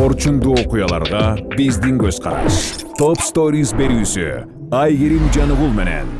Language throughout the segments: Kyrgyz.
Орчундуу окуяларга биздин көз караш. Топ Stories берүүсү Айгерим Жаныгул менен.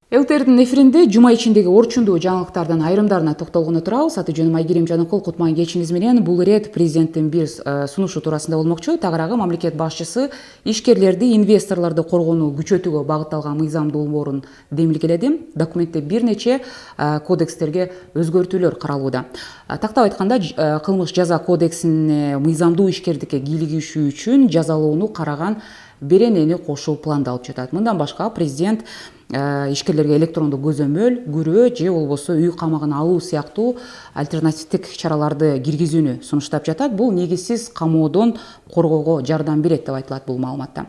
ЛТРдин эфиринде жума ичиндеги орчундуу жаңылыктардын айрымдарына токтолгону турабыз. Аты жөнүм Айгерим Жаныкул. Кутман кечиңиз менен. Бул ирет президенттин бир сунушу туурасында болмокчу. Тагыраагы мамлекет башчысы ишкерлерди, инвесторлорду коргоону күчөтүүгө багытталган мыйзам долбоорун демилгеледи. Документте бир нече кодекстерге өзгөртүүлөр каралууда. Тактап айтканда, кылмыш жаза кодексине мыйзамдуу ишкердикке кийлигишүү үчүн жазалоону караган беренени кошуу пландалып жатат. Мындан башка президент ишкерлерге электрондук көзөмөл, күрөө же болбосо үй камагына алуу сыяктуу альтернативдик чараларды киргизүүнү сунуштап жатат. Бул негизсиз камоодон коргоого жардам берет деп айтылат бул маалыматта.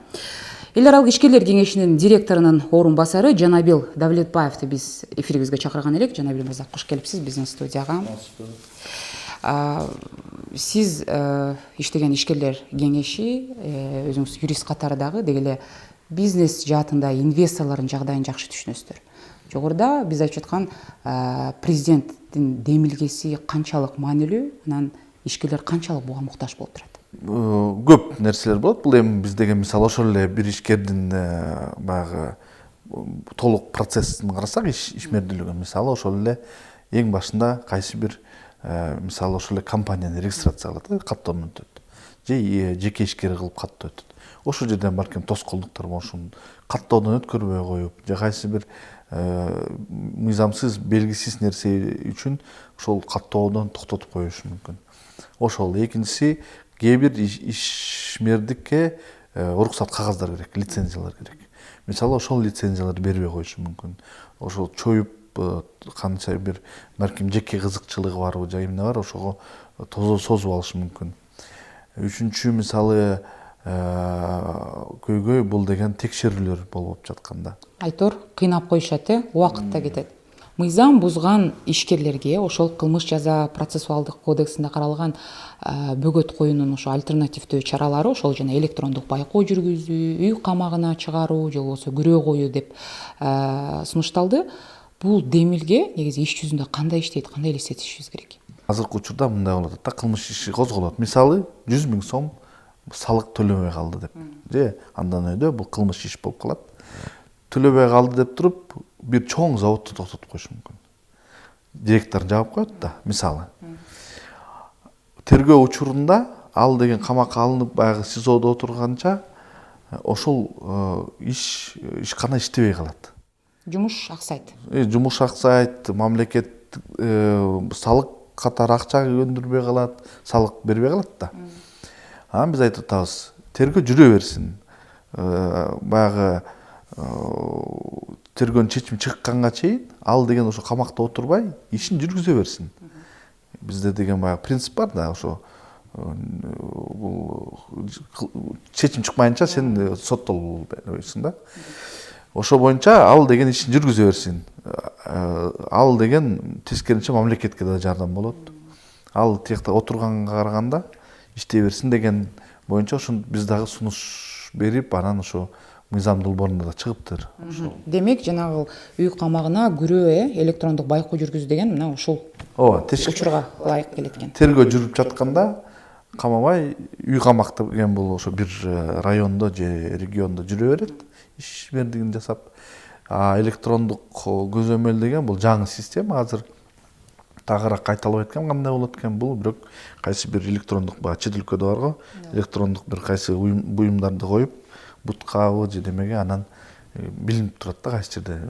Эл аралык ишкерлер кеңешинин директорунун орун басары Жанабил Давлетбаевди биз эфирибизге чакырган элек. Жанабил мырза, куш келипсиз биздин студияга. Сиз иштеген ишкерлер кеңеши, өзүңүз юрист катары дагы деги эле бизнес жаатында инвесторлордун жагдайын жакшы түшүнөсүздөр. Жогоруда биз айтып жаткан президенттин демилгеси канчалык маанилүү, анан ишкерлер канчалык буга муктаж болуп турат? Көп нерселер болот. Бул эми биздеги мисалы ошол эле бир ишкердин баягы толук процессин карасак, ишмердүүлүгүн мисалы ошол эле эң башында кайсы бир мисалы ошол эле компанияны регистрация кылат, каттоонун өтөт. Же жеке ишкер кылып каттоо өтөт. Ошол жерден балким тоскоолдуктар болушун, каттоодон өткөрбөй коюп, же кайсы бир мыйзамсыз, белгисиз нерсе үчүн ошол каттоодон токтотуп коюшу мүмкүн. Ошол экинчиси, кээ бир ишмердикке уруксат кагаздары керек, лицензиялар керек. Мисалы ошол лицензияларды бербей коюшу мүмкүн. Ошол чоюп канча бир балким жеке кызыкчылыгы барбы, же эмне бар, ошого созуп алышы мүмкүн. Үчүнчү мисалы көйгөй бул деген текшерүүлөр болуп жатканда. Айтор кыйнап коюшат, убакыт да кетет. Мыйзам бузган ишкерлерге ошол кылмыш жаза процессуалдык кодексинде каралган бөгөт коюунун ошо альтернативдүү чаралары, ошол жана электрондук байкоо жүргүзүү, үй камагына чыгаруу же болбосо күрөө коюу деп сунушталды. Бул демилге негизи иш жүзүндө кандай иштейт, кандай элестетишибиз керек? Азыркы учурда мындай болуп атат да, кылмыш иши козголот. Мисалы 100 000 сом салык төлөбөй калды деп. Же андан өйдө бул кылмыш иш болуп калат. Төлөбөй калды деп туруп, бир чоң заводду токтотуп коюшу мүмкүн. Директор жаап коет да, мисалы. Тергөө учурунда ал деген камакка алынып, баягы СИЗОдо отурганча ошол ишкана иштебей калат. Жумуш аксайт. Жумуш аксайт, мамлекет салык катары акча өндүрбөй калат, салык бербей калат да. Анан биз айтып атабыз, тергөө жүрө берсин. Баягы тергөөнүн чечими чыкканга чейин ал деген ошо камакта отурбай, ишин жүргүзө берсин. Бизде деген баягы принцип бар да, ошо бул чечим чыкмайынча сен соттолбойсуң да. Ошо боюнча ал деген ишин жүргүзө берсин. Ал деген тескеринче мамлекетке да жардам болот. Ал тиякта отурганга караганда иштей берсин деген боюнча ошон биз дагы сунуш берип, анан ошо мыйзам долбоорунда да чыгыптыр. Демек, жанагы үй камагына күрөө, электрондук байкоо жүргүзүү деген мына ушул учурга ылайык келет экен. Тергөө жүрүп жатканда камабай, үй камак деген бул ошо бир райондо же региондо жүрө берет, ишмердигин жасап. Электрондук көзөмөл деген бул жаңы система, азыр тагыраак кайталап айткам кандай болот экен, бул бирок кайсы бир электрондук чет өлкөдө бар го, электрондук бир кайсы буюмдарды коюп, буткабы же демеге анан билинип турат да кайсы жерде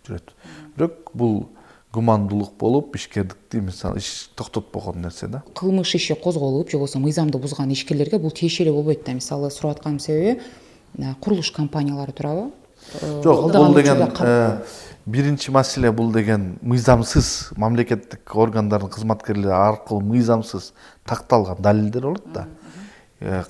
жүрөт. Бирок бул гумандуулук болуп, ишкердикти мисалы иш токтотпогон нерсе да. Кылмыш иши козголуп, же болбосо мыйзамды бузган ишкерлерге бул тиешелүү болбойт да. Мисалы сурап атканын себеби курулуш компаниялары туурабы? Жок, бул деген биринчи маселе, бул деген мыйзамсыз мамлекеттик органдардын кызматкерлери аркылуу мыйзамсыз такталган далилдер болот да.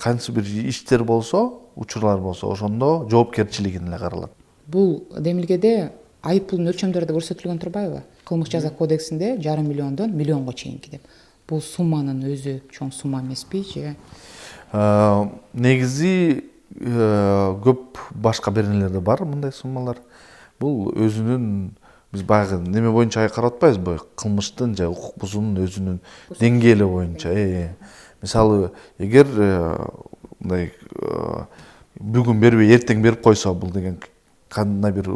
Кайсы бир иштер болсо, учурлар болсо, ошондо жоопкерчилигин эле каралат. Бул демилгеде айыппулдун өлчөмдөрү да көрсөтүлгөн турбайбы? Кылмыш жаза кодексинде 5,5 миллиондон миллионго чейинки деп. Бул сумманын өзү чоң сумма эмеспи же? Негизи көп башка беренелерде бар мындай суммалар. Бул өзүнүн, биз баягы неме боюнча карап атпайбызбы? Кылмыштын же укук бузуунун өзүнүн деңгээли боюнча. мисалы эгер мындай бүгүн бербей эртең берип койсо бул деген кандай бир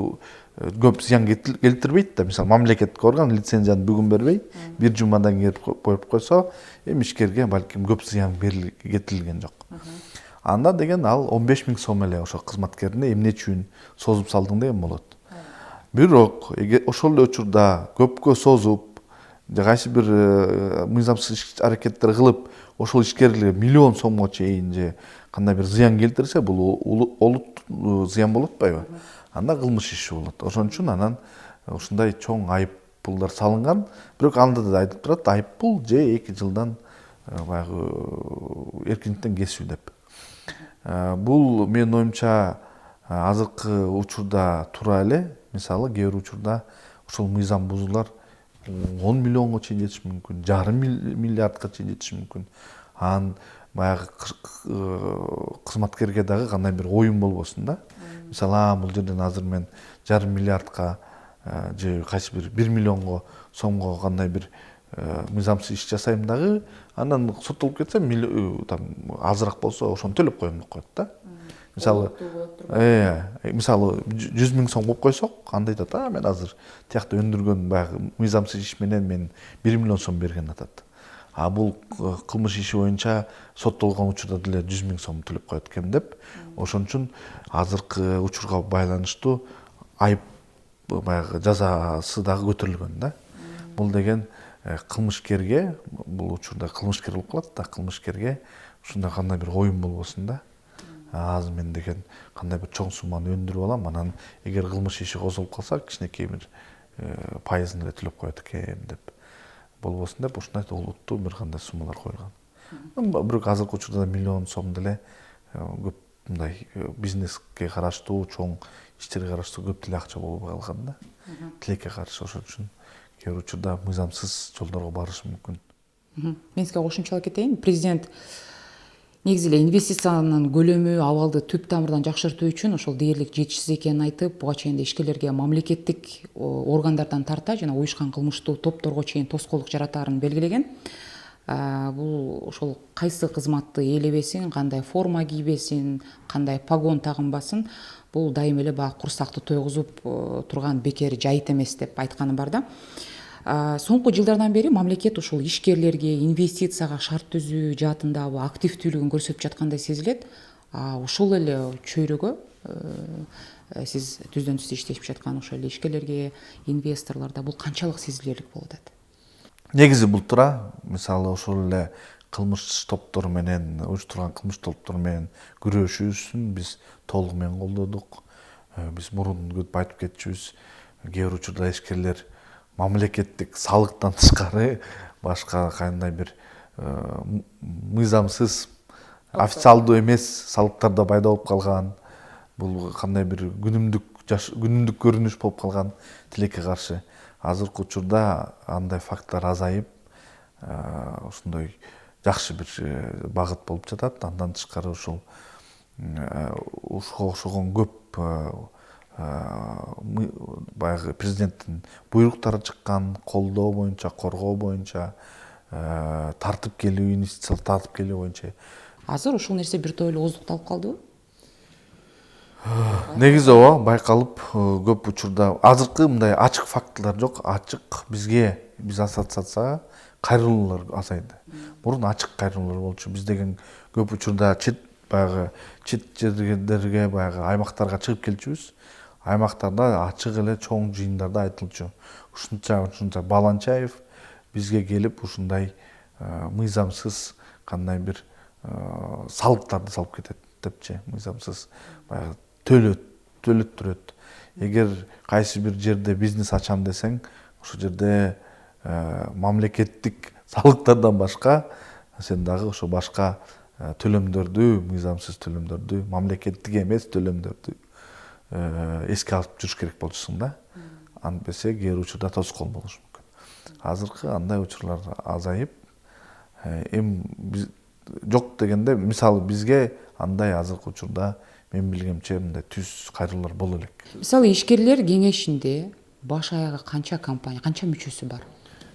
көп зыян келтирбейт да. Мисалы мамлекеттик орган лицензияны бүгүн бербей бир жумадан кийин коюп койсо эми ишкерге балким көп зыян кетирилген жок. Анда деген ал 15 000 сом эле ошо кызматкерине эмне үчүн созуп салдың деген болот. Бирок ошол эле учурда көпкө созуп же кайсы бир мыйзамсыз аракеттер кылып ошол ишкерге миллион сомго чейин же кандай бир зыян келтирсе бул олуттуу зыян болуп атпайбы? Анда кылмыш иши болот. Ошон үчүн анан ушундай чоң айыппулдар салынган. Бирок анда да айтып турат, айыппул же 2 жылдан баягы эркиндиктен кесүү деп. Бул менин оюмча азыркы учурда туура эле. Мисалы кээ бир учурда ошол мыйзам бузуулар 10 миллионго чейин жетиши мүмкүн, 1,5 миллиардга чейин жетиши мүмкүн. Анан баягы кызматкерге дагы кандай бир оюн болбосун да. Мисалы, бул жерден азыр мен 1,5 миллиардка же кайсы бир 1 миллионго сомго кандай бир мыйзамсыз иш жасайм дагы, анан соттолуп кетсем, азыраак болсо ошону төлөп коем деп коет да. Мисалы, 100 000 сом коюп койсок, анда айтат, мен азыр тиякта өндүргөн баягы мыйзамсыз иш менен мен 1 миллион сом берген атат. А бул кылмыш иши боюнча соттолгон учурда деле 100 000 сом төлөп коет экен деп. Ошон үчүн азыркы учурга байланыштуу айып баягы жазасы дагы көтөрүлгөн да. Бул деген кылмышкерге, бул учурда кылмышкер болуп калат да, кылмышкерге ушундай кандай бир оюн болбосун да. Азыр мен деген кандай бир чоң сумманы өндүрүп алам, анан эгер кылмыш иши козголуп калса, кичинекей бир пайызын эле төлөп коет экен деп болбосун деп ушундай олуттуу бир кандай суммалар коюлган. Бирок азыркы учурда миллион сом деле көп мындай бизнеске караштуу, чоң иштерге караштуу көп деле акча болбой калган да. Тилекке каршы, ошон үчүн кээ бир учурда мыйзамсыз жолдорго барышы мүмкүн. Мен сизге кошумчалап кетейин. Президент негизи эле инвестициянын көлөмү, абалды түп тамырдан жакшыртуу үчүн ошол дээрлик жетишсиз экенин айтып, буга чейин ишкерлерге мамлекеттик органдардан тарта жана уюшкан кылмыштуу топторго чейин тоскоолдук жаратаарын белгилеген. Бул ошол кайсы кызматты ээлебесин, кандай форма кийбесин, кандай погон тагынбасын, бул дайым эле баягы курсакты тойгузуп турган бекер жайыт эмес деп айтканы бар да. Соңку жылдардан бери мамлекет ушул ишкерлерге инвестицияга шарт түзүү жаатындагы активдүүлүгүн көрсөтүп жаткандай сезилет. Ушул эле чөйрөгө сиз түздөн түз иштешип жаткан ошол эле ишкерлерге, инвесторлордо бул канчалык сезилерлик болуп атат? Негизи бул туура. Мисалы ошол эле кылмыш топтор менен, уюштурган кылмыш топтор менен күрөшүүсүн биз толук менен колдодук. Биз мурун көп айтып кетчүбүз, кээ бир учурда ишкерлер мамлекеттик салыктан тышкары башка кандай бир мыйзамсыз, официалдуу эмес салыктарда пайда болуп калган. Бул кандай бир күнүмдүк көрүнүш болуп калган тилекке каршы. Азыркы учурда андай факттар азайып, ушундай жакшы бир багыт болуп жатат. Андан тышкары ушул ушуга окшогон көп баягы президенттин буйруктары чыккан, колдоо боюнча, коргоо боюнча, тартып келүү, инвестициялар тартып келүү боюнча. Азыр ушул нерсе бир топ эле ооздукталып калдыбы? Негизи ооба байкалып, көп учурда азыркы мындай ачык фактылар жок. Ачык биз ассоциацияга кайрылуулар азайды. Мурун ачык кайрылуулар болчу. Биз деген көп учурда чет жерлерге, баягы аймактарга чыгып келчүбүз. Аймактарда ачык эле чоң жыйындарда айтылчу. Ушунча Баланчаев бизге келип ушундай мыйзамсыз кандай бир салыктарды салып кетет депчи. Мыйзамсыз баягы төлөттүрөт. Эгер кайсы бир жерде бизнес ачам десең, ошол жерде мамлекеттик салыктардан башка сен дагы ошо башка төлөмдөрдү, мыйзамсыз төлөмдөрдү, мамлекеттик эмес төлөмдөрдү эске алып жүрүш керек болчусуң да. Антпесе кээ бир учурда тоскоол болушу мүмкүн. Азыркы андай учурлар азайып, жок дегенде, мисалы бизге андай азыркы учурда мен билгемче мындай түз кайрылуулар боло элек. Мисалы ишкерлер кеңешинде баш аягы канча компания, канча мүчөсү бар?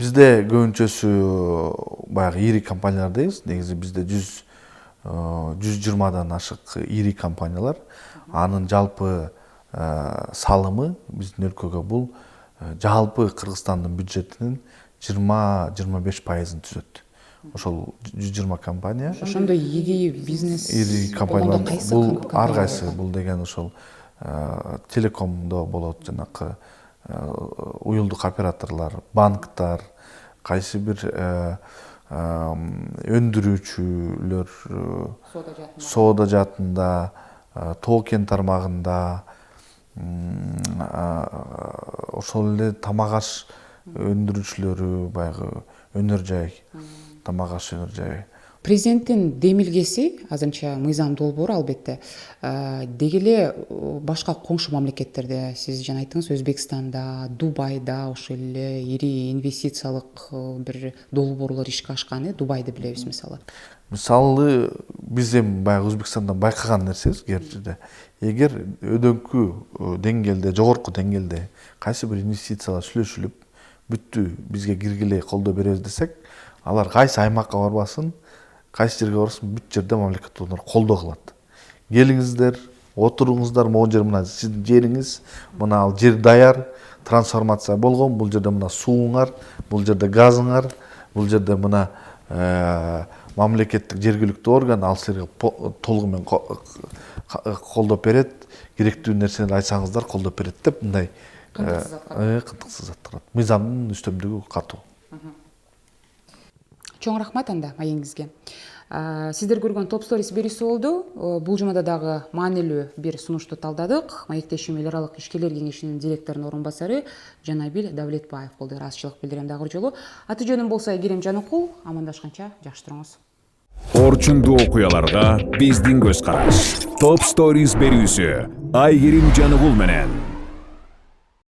Бизде көбүнчөсү баягы ири компаниялардайбыз. Негизи бизде 120дан ашык ири компаниялар. Анын жалпы салымы биздин өлкөгө бул жалпы Кыргызстандын бюджетинин 20-25% түзөт. Ошол 120 компания. Ошондой ири бизнес Ири компаниялар кайсы бул компания? ар кайсы бул деген ошол телекомдо болот, жанакы уюлдук операторлор, банктар, кайсы бир өндүрүүчүлөр, соода жаатында, тоо кен тармагында, ошол эле тамак аш өндүрүүчүлөрү, баягы өнөр жай, тамак аш өнөр жай. Президенттин демилгеси азырынча мыйзам долбоору албетте деги эле башка коңшу мамлекеттерде, сиз жана айттыңыз, Өзбекстанда, Дубайда ошол эле ири инвестициялык бир долбоорлор ишке ашкан. Дубайды билебиз мисалы. Мисалы биз эми баягы Өзбекстандан байкаган нерсебиз кээ бир жерде. Эгер өдөңкү деңгээлде, жогорку деңгээлде кайсы бир инвестициялар сүйлөшүлүп, бүттү, бизге киргиле, колдоо беребиз десек, алар кайсы аймакка барбасын, кайсы жерге барсын, бүт жерде мамлекет олар колдоо кылат. Келиңиздер, отуруңуздар, могу жер мына сиздин жериңиз, мына ал жер даяр, трансформация болгон, бул жерде мына сууңар, бул жерде газыңар, бул жерде мына мамлекеттик жергиликтүү орган ал силерге толугу менен колдоп берет, керектүү нерсени айтсаңыздар колдоп берет деп мындай кынтыксыз зат кылат. Мыйзамдын үстөмдүгү катуу. Чоң рахмат анда маегиңизге. Сиздер көргөн Топ Stories берүүсү болду. Бул жумада дагы маанилүү бир сунушту талдадык. Маектешим эл аралык ишкерлер кеңешинин директорунун орун басары Жанабил Давлетбаев болду. Ыраазычылык билдирем дагы жолу. Аты жөнүм болсо Айгерим Жаныкул. Амандашканча жакшы туруңуз. Орчундуу окуяларга биздин көз караш. Топ Stories берүүсү Айгерим Жаныкул менен.